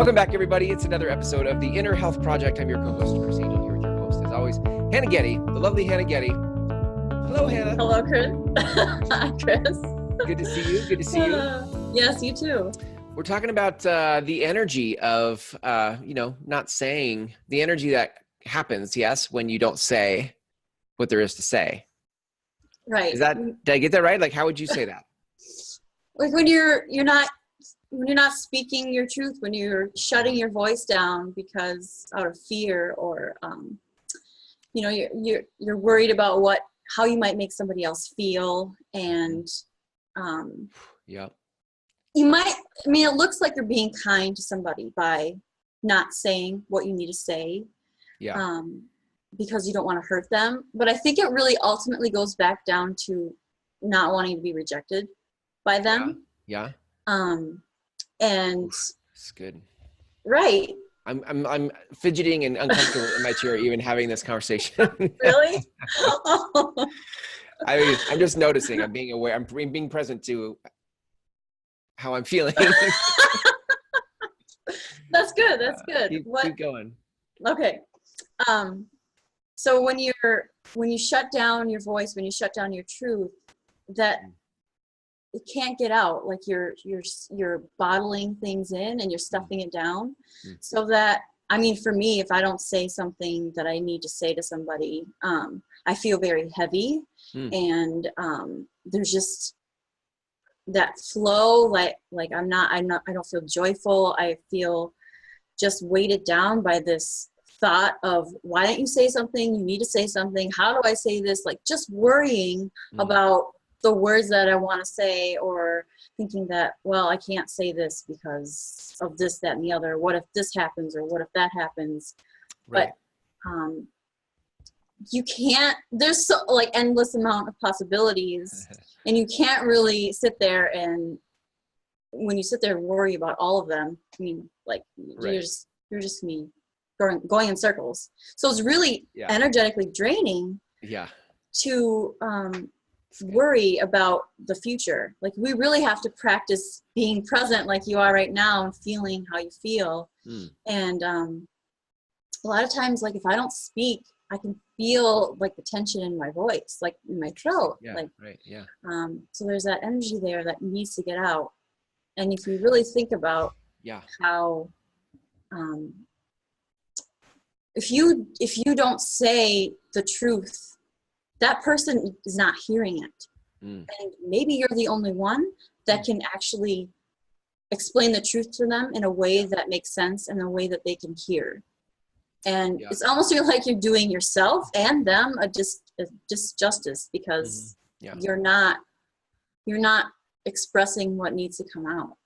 Welcome back, everybody. It's another episode of the Inner Health Project. I'm your co-host, Chris Angel, here with your host, as always, Hannah Getty, the lovely Hannah Getty. Hello, Hannah. Hello, Chris. Hi, Chris. Good to see you. Good to see you. Yes, you too. We're talking about the energy of, not saying, the energy that happens, yes, when you don't say what there is to say. Right. Did I get that right? Like, how would you say that? Like when you're not speaking your truth, when you're shutting your voice down because out of fear, or you're worried about how you might make somebody else feel, and you might, it looks like you're being kind to somebody by not saying what you need to say. Because you don't want to hurt them. But I think it really ultimately goes back down to not wanting to be rejected by them. Yeah. And it's good. Right. I'm fidgeting and uncomfortable in my chair even having this conversation. Really? I mean, I'm just noticing. I'm being aware. I'm being present to how I'm feeling. That's good. That's good. Keep going. Okay. So when you shut down your voice, when you shut down your truth, that it can't get out. Like you're bottling things in and you're stuffing it down. So that, for me, if I don't say something that I need to say to somebody, I feel very heavy, and there's just that flow. Like I don't feel joyful. I feel just weighted down by this thought of, why don't you say something? You need to say something. How do I say this? Like just worrying about the words that I want to say, or thinking that, well, I can't say this because of this, that, and the other. What if this happens, or what if that happens? Right. But you can't, there's endless amount of possibilities and you can't really sit there, and when you sit there and worry about all of them, you're just me going in circles. So it's really energetically draining to worry about the future. Like we really have to practice being present like you are right now and feeling how you feel. And a lot of times, like if I don't speak, I can feel like the tension in my voice, like in my throat. So there's that energy there that needs to get out. And if you really think about how if you don't say the truth, that person is not hearing it. And maybe you're the only one that can actually explain the truth to them in a way that makes sense, and a way that they can hear. And it's almost like you're doing yourself and them a disjustice, because you're not expressing what needs to come out.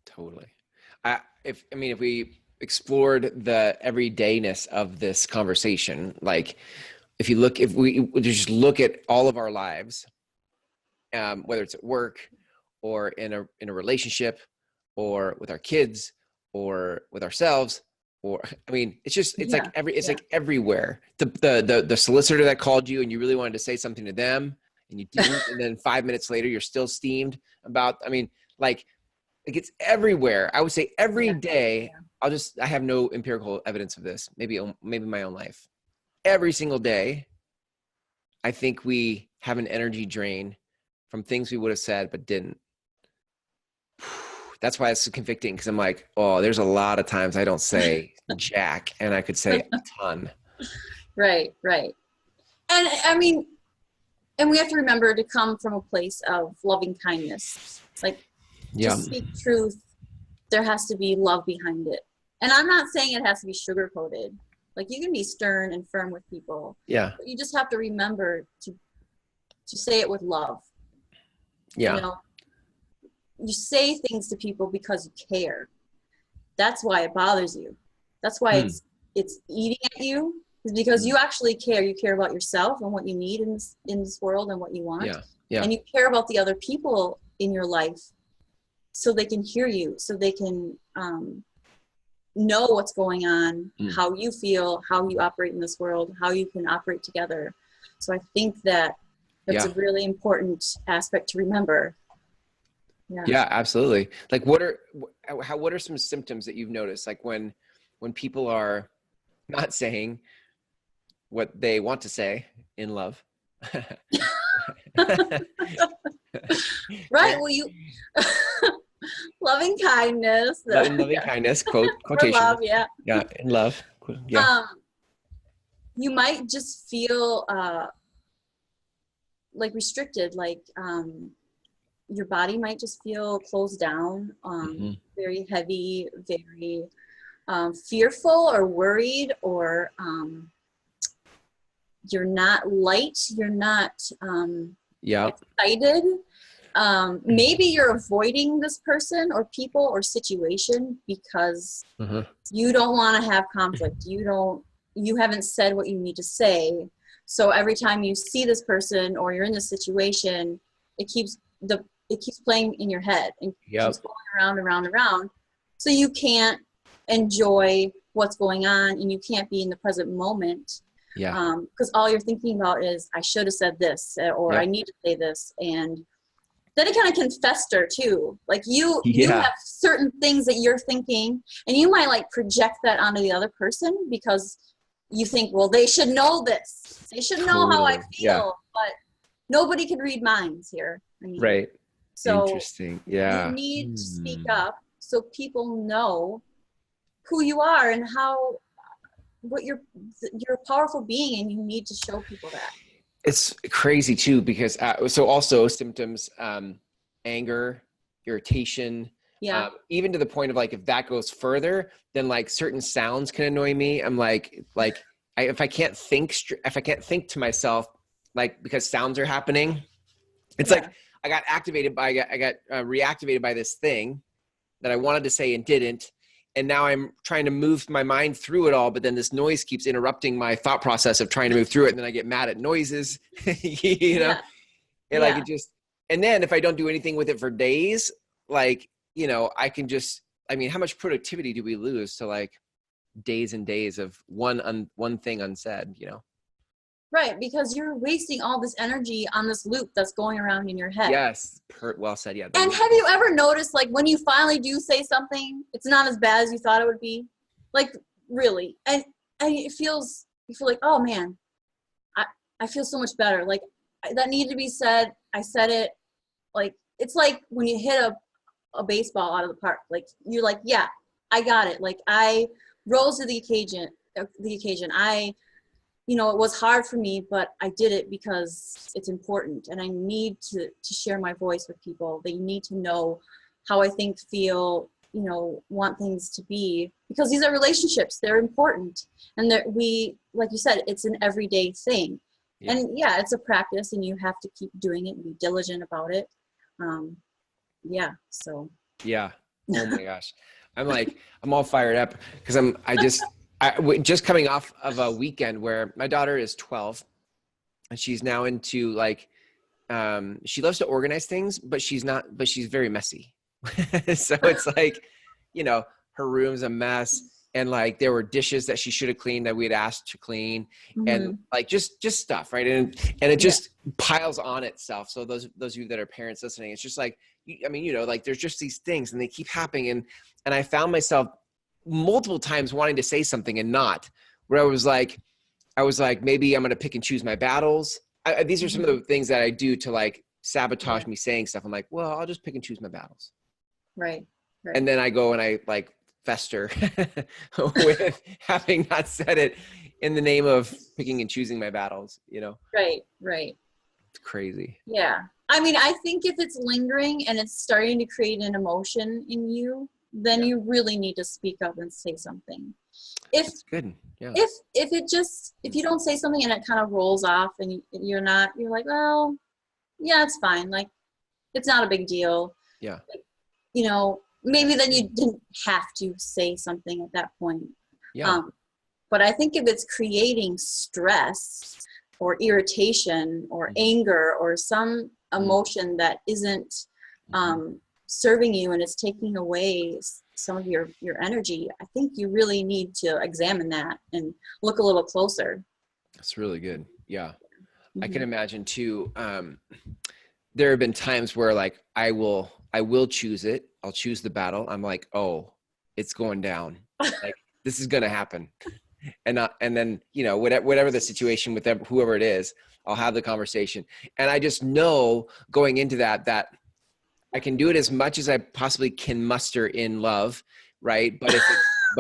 Totally. If we explored the everydayness of this conversation, like if we just look at all of our lives, whether it's at work or in a relationship, or with our kids, or with ourselves, or like everywhere. The solicitor that called you and you really wanted to say something to them and you didn't, and then 5 minutes later you're still steamed about. Like it's everywhere. I would say every day. I have no empirical evidence of this. Maybe my own life. Every single day, I think we have an energy drain from things we would have said but didn't. That's why it's convicting, because I'm like, oh, there's a lot of times I don't say jack, and I could say a ton. Right. And we have to remember to come from a place of loving kindness. Like, to speak truth, there has to be love behind it. And I'm not saying it has to be sugar-coated. Like, you can be stern and firm with people. Yeah. But you just have to remember to say it with love. Yeah. You say things to people because you care. That's why it bothers you. That's why it's eating at you, is because you actually care. You care about yourself and what you need in this world and what you want. Yeah. And you care about the other people in your life, so they can hear you, so they can know what's going on, how you feel, how you operate in this world, how you can operate together. So I think that's a really important aspect to remember Yeah. Yeah, absolutely. Like what are some symptoms that you've noticed? Like when people are not saying what they want to say in love. Right. Yeah. Well, you loving kindness, In loving yeah, kindness, or love, quotations. yeah. Yeah, in love. Yeah. Um, you might just feel like restricted, like your body might just feel closed down, Hmm. very heavy, very fearful or worried, or you're not light, you're not Yeah. excited. Maybe you're avoiding this person or people or situation because Uh-huh. you don't want to have conflict. You haven't said what you need to say. So every time you see this person or you're in this situation, it keeps playing in your head and keeps Yep. going around and around and around. So you can't enjoy what's going on and you can't be in the present moment. Yeah. Because all you're thinking about is I should have said this or I Yep. need to say this, and then it kind of can fester too. Like you Yeah. have certain things that you're thinking and you might like project that onto the other person because you think, well, they should know this. They should know how I Totally. Yeah. feel, but nobody can read minds here. I mean, Right. so Interesting. you Yeah. need to speak Hmm. up so people know who you are and what you're a powerful being, and you need to show people that. It's crazy too, because so also symptoms, anger, irritation, Yeah. even to the point of like, if that goes further, then like certain sounds can annoy me. I'm like if I can't think, if I can't think to myself, like because sounds are happening, it's Yeah. like I got reactivated by this thing that I wanted to say and didn't. And now I'm trying to move my mind through it all, but then this noise keeps interrupting my thought process of trying to move through it. And then I get mad at noises, you know, Yeah. and like Yeah. it just, and then if I don't do anything with it for days, like, I can just, I mean, how much productivity do we lose to like days and days of one thing unsaid, Right, because you're wasting all this energy on this loop that's going around in your head. Yes. Well said. Yeah. And have you ever noticed, like, when you finally do say something, it's not as bad as you thought it would be? Like, really. And you feel like, oh man, I feel so much better. Like, that needed to be said. I said it. Like, it's like when you hit a baseball out of the park. Like, you're like, yeah, I got it. Like, I rose to the occasion. It was hard for me, but I did it because it's important. And I need to share my voice with people. They need to know how I think, feel, want things to be, because these are relationships. They're important. And like you said, it's an everyday thing. Yeah. And yeah, it's a practice and you have to keep doing it and be diligent about it. Yeah. So. Yeah. Oh my gosh. I'm all fired up because just coming off of a weekend where my daughter is 12 and she's now into like, she loves to organize things, but she's very messy. So it's like, her room's a mess. And like, there were dishes that she should have cleaned that we had asked to clean, and like, just stuff. Right. And it just piles on itself. So those of you that are parents listening, it's just like, like there's just these things and they keep happening. And I found myself multiple times wanting to say something and not, where I was like, maybe I'm going to pick and choose my battles. These are some of the things that I do to like sabotage me saying stuff. I'm like, well, I'll just pick and choose my battles. Right. And then I go and I like fester with having not said it in the name of picking and choosing my battles, Right. It's crazy. Yeah. I mean, I think if it's lingering and it's starting to create an emotion in you, then you really need to speak up and say something. That's good. Yeah. If you don't say something and it kind of rolls off and you're like, well, yeah, it's fine. Like, it's not a big deal. Yeah. Maybe then you didn't have to say something at that point. Yeah. But I think if it's creating stress or irritation or anger or some emotion that isn't serving you and it's taking away some of your energy, I think you really need to examine that and look a little closer. That's really good. Yeah. I can imagine too, there have been times where like I will choose it. I'll choose the battle. I'm like, oh, it's going down. Like this is gonna happen. And then, you know, whatever the situation with whoever it is, I'll have the conversation. And I just know going into that I can do it as much as I possibly can muster in love, right? But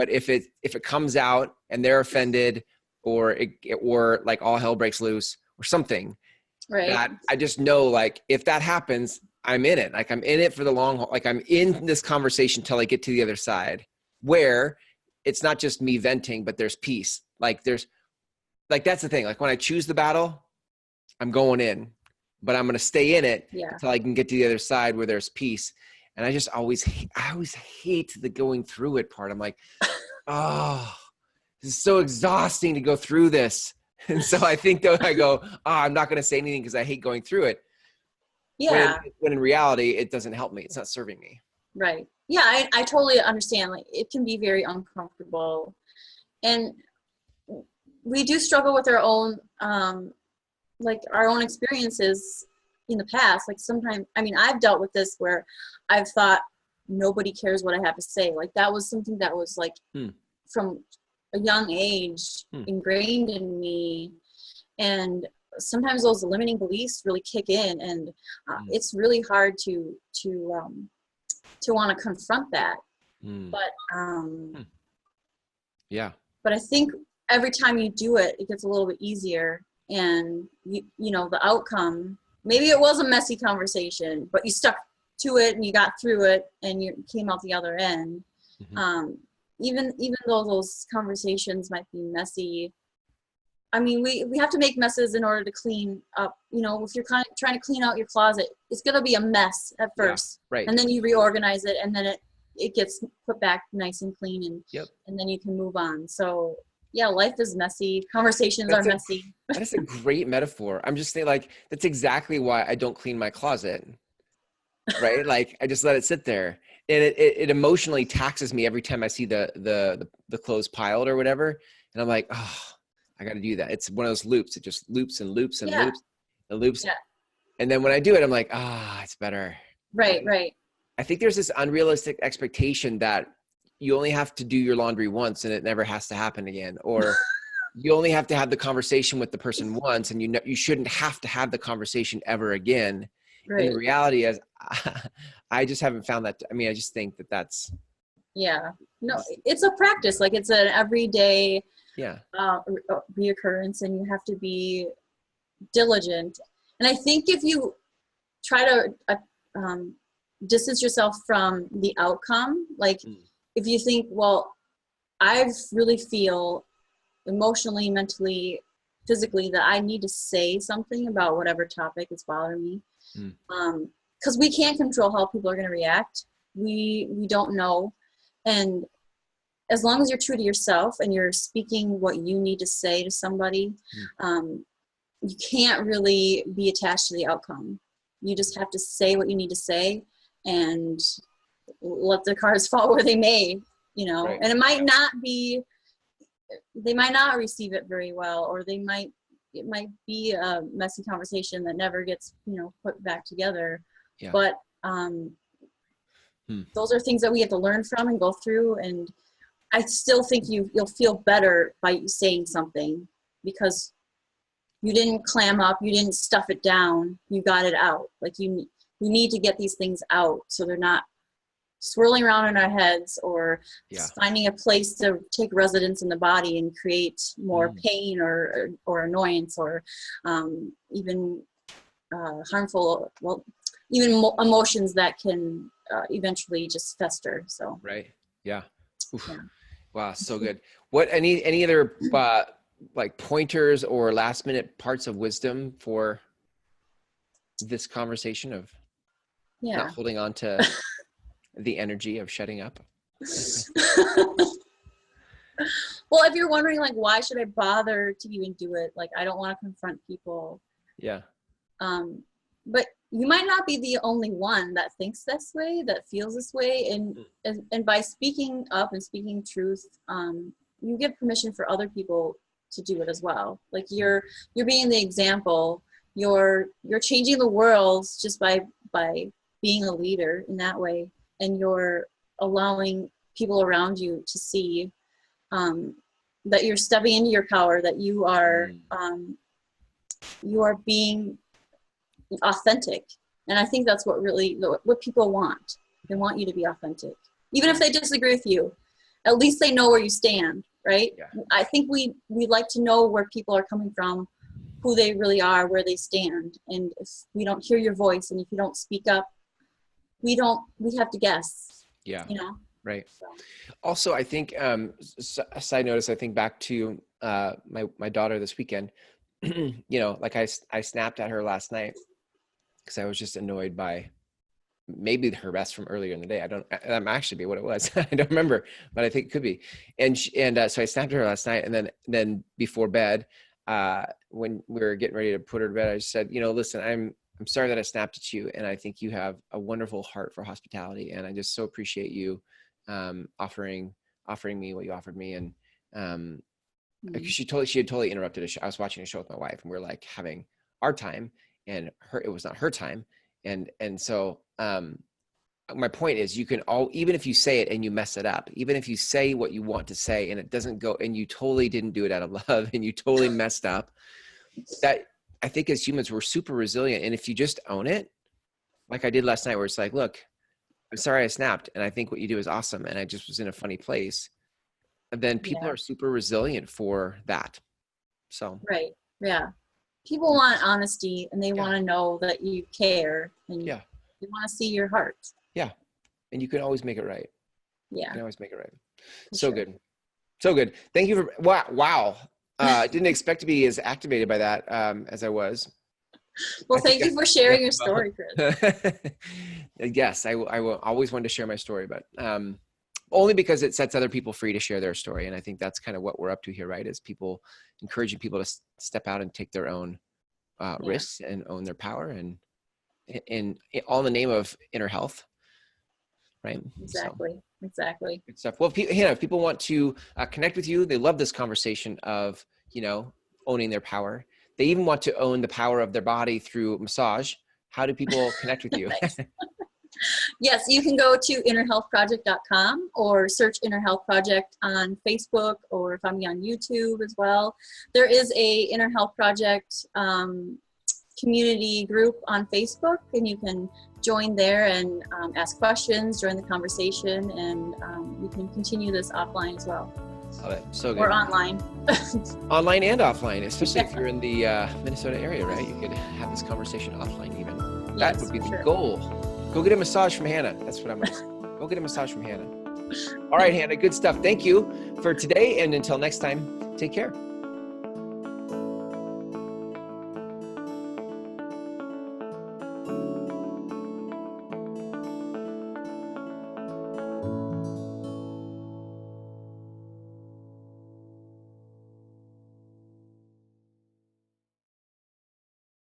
if it comes out and they're offended, or like all hell breaks loose or something, Right. that I just know, like, if that happens, I'm in it. Like I'm in it for the long haul. Like I'm in this conversation till I get to the other side, where it's not just me venting, but there's peace. Like that's the thing. Like when I choose the battle, I'm going in, but I'm going to stay in it until I can get to the other side where there's peace. And I always hate the going through it part. I'm like, oh, this is so exhausting to go through this. And so I think though I go, I'm not going to say anything because I hate going through it. Yeah. When in reality, it doesn't help me. It's not serving me. Right. Yeah, I totally understand. Like it can be very uncomfortable. And we do struggle with our own like our own experiences in the past. Like sometimes, I mean, I've dealt with this where I've thought nobody cares what I have to say. Like that was something that was like from a young age ingrained in me. And sometimes those limiting beliefs really kick in, and it's really hard to want to confront that. But yeah. But I think every time you do it, it gets a little bit easier. And you know, the outcome, maybe it was a messy conversation, but you stuck to it and you got through it and you came out the other end. Even though those conversations might be messy, I mean, we have to make messes in order to clean up. You know, if you're kind of trying to clean out your closet, it's going to be a mess at first. Yeah, right. And then you reorganize it, and then it gets put back nice and clean, and then you can move on. So yeah, life is messy. Conversations are messy. That is a great metaphor. I'm just saying, like, that's exactly why I don't clean my closet, right? Like I just let it sit there, and it emotionally taxes me every time I see the clothes piled or whatever. And I'm like, oh, I got to do that. It's one of those loops. It just loops and loops and loops and loops. Yeah. And then when I do it, I'm like, it's better. Right, right. I think there's this unrealistic expectation that you only have to do your laundry once and it never has to happen again. Or you only have to have the conversation with the person once, and you shouldn't have to have the conversation ever again. Right. And the reality is, I just haven't found that. I mean, I just think that's. Yeah. No, it's a practice. Like it's an everyday reoccurrence, and you have to be diligent. And I think if you try to distance yourself from the outcome, like if you think, well, I really feel emotionally, mentally, physically that I need to say something about whatever topic is bothering me, because we can't control how people are going to react. We don't know. And as long as you're true to yourself and you're speaking what you need to say to somebody, you can't really be attached to the outcome. You just have to say what you need to say and let the cards fall where they may, you know. Right. And it might not be, they might not receive it very well, or it might be a messy conversation that never gets, you know, put back together. Yeah. But those are things that we have to learn from and go through. And I still think you'll feel better by saying something, because you didn't clam up, you didn't stuff it down, you got it out. Like you need to get these things out so they're not swirling around in our heads, or finding a place to take residence in the body and create more pain or annoyance, or even harmful, even emotions that can eventually just fester. So right. Yeah. Wow, so good. What any other like pointers or last minute parts of wisdom for this conversation of not holding on to the energy of shutting up? Well, if you're wondering, like, why should I bother to even do it? Like, I don't want to confront people. Yeah. But you might not be the only one that thinks this way, that feels this way. And by speaking up and speaking truth, you give permission for other people to do it as well. Like you're being the example, you're changing the world just by being a leader in that way, and you're allowing people around you to see that you're stepping into your power, that you are being authentic. And I think that's what people want. They want you to be authentic, even if they disagree with you. At least they know where you stand, right? Yeah. I think we like to know where people are coming from, who they really are, where they stand. And if we don't hear your voice, and if you don't speak up, we have to guess. Yeah. You know? Right. So. Also, I think, a side notice, I think back to my daughter this weekend, like I snapped at her last night because I was just annoyed by maybe her rest from earlier in the day. I'm actually be what it was. I don't remember, but I think it could be. And so I snapped at her last night, and then before bed, when we were getting ready to put her to bed, I just said, listen, I'm sorry that I snapped at you, and I think you have a wonderful heart for hospitality, and I just so appreciate you offering me what you offered me. And she had totally interrupted a show. I was watching a show with my wife, and we were like having our time, and it was not her time. And so my point is, you can even if you say it and you mess it up, even if you say what you want to say and it doesn't go, and you totally didn't do it out of love, and you totally messed up, that I think as humans, we're super resilient. And if you just own it, like I did last night, where it's like, look, I'm sorry I snapped, and I think what you do is awesome, and I just was in a funny place. And then people are super resilient for that. So. Right. Yeah. People want honesty, and they want to know that you care, and they want to see your heart. Yeah. And you can always make it right. Yeah. You can always make it right. So good. So good. Thank you for, wow. Didn't expect to be as activated by that as I was. Well, thank you for sharing your story, Chris. Yes, I will always want to share my story, but only because it sets other people free to share their story. And I think that's kind of what we're up to here, right? Is people encouraging people to step out and take their own risks and own their power, and all in the name of inner health, right? Exactly. Good stuff. Well, if people want to connect with you, they love this conversation of, owning their power. They even want to own the power of their body through massage. How do people connect with you? Yes, you can go to innerhealthproject.com or search Inner Health Project on Facebook, or find me on YouTube as well. There is a Inner Health Project community group on Facebook, and you can join there and ask questions, join the conversation, and we can continue this offline as well. Love it. So good. Or online. Online and offline, especially if you're in the Minnesota area, right? You could have this conversation offline even. That would be the goal. Go get a massage from Hannah. That's what I'm going to say. Go get a massage from Hannah. All right, Hannah, good stuff. Thank you for today. And until next time, take care.